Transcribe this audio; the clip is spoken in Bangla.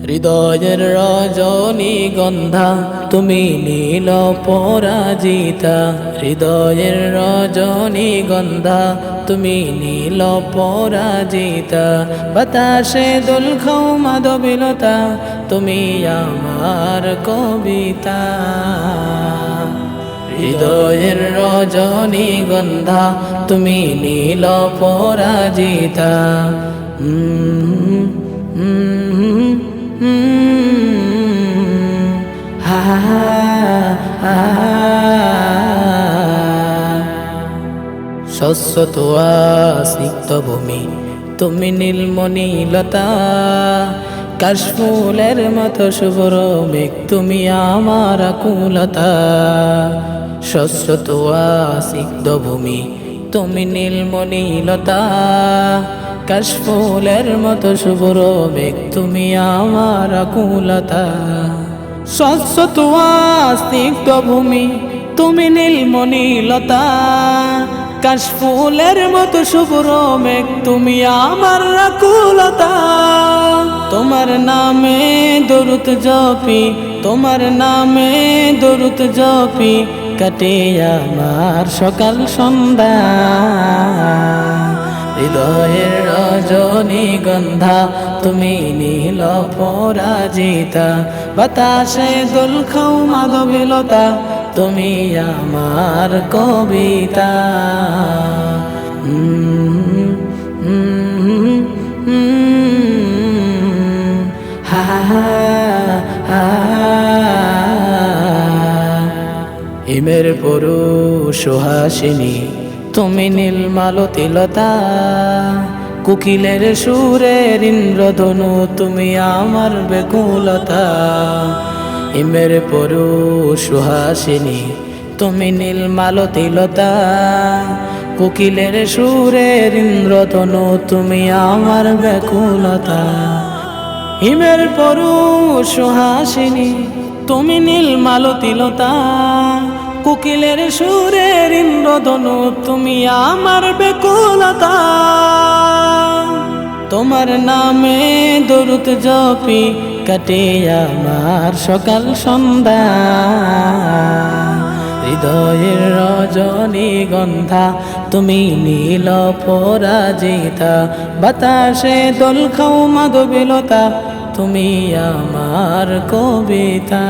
হৃদয়ের রজনীগন্ধা তুমি নীল পরাজিতা, হৃদয়ের রজনীগন্ধা তুমি নীল পরাজিতা। বাতাসে দোল খাও মাধবীলতা, তুমি আমার কবিতা। হৃদয়ের রজনীগন্ধা তুমি নীল পরাজিতা। শস্যত সিক্ত ভূমি তুমি নীলমণিলতা, কাশফুলের মতো শুভ্র মেঘ তুমি আমার আকুলতা। শস্যত সিক্ত ভূমি তুমি নীলমণিলতা, কাশফুলের মতো শুভ্র মেঘ তুমি আমার আকুলতা। শস্যত সিক্ত ভূমি তুমি নীলমণিলতা, কাশফুলের মতো শুভ্র মেঘ তুমি আমার আকুলতা। তোমার নামে দরুদ জপি, তোমার নামে দরুদ জপি, কাটে আমার সকাল সন্ধ্যা। হৃদয়ের রজনীগন্ধা তুমি নীল পরাজিতা, বাতাসে দোল খাও মাধবীলতা, তুমি আমার কবিতা। হিমের পুরুষ সুহাসিনী তুমি নীলমালতিলতা, কোকিলের সুরের ইন্দ্রধনু তুমি আমার বেকুলতা। হিমের পুরুষ সুহাসিনী তুমি নীলমালতিলতা, কোকিলের সুরের ইন্দ্রধনু তুমি আমার বেকুলতা। হিমের পুরুষ সুহাসিনী তুমি নীলমালতিলতা, কোকিলের সুরের ইন্দ্রধনু তুমি আমার বেকুলতা। তোমার নামে দরুদ জপি, কাটে আমার সকাল সন্ধ্যা। হৃদয়ের রজনীগন্ধা তুমি নীল পরাজিতা, বাতাসে দোল খাও মাধবীলতা, তুমি আমার কবিতা।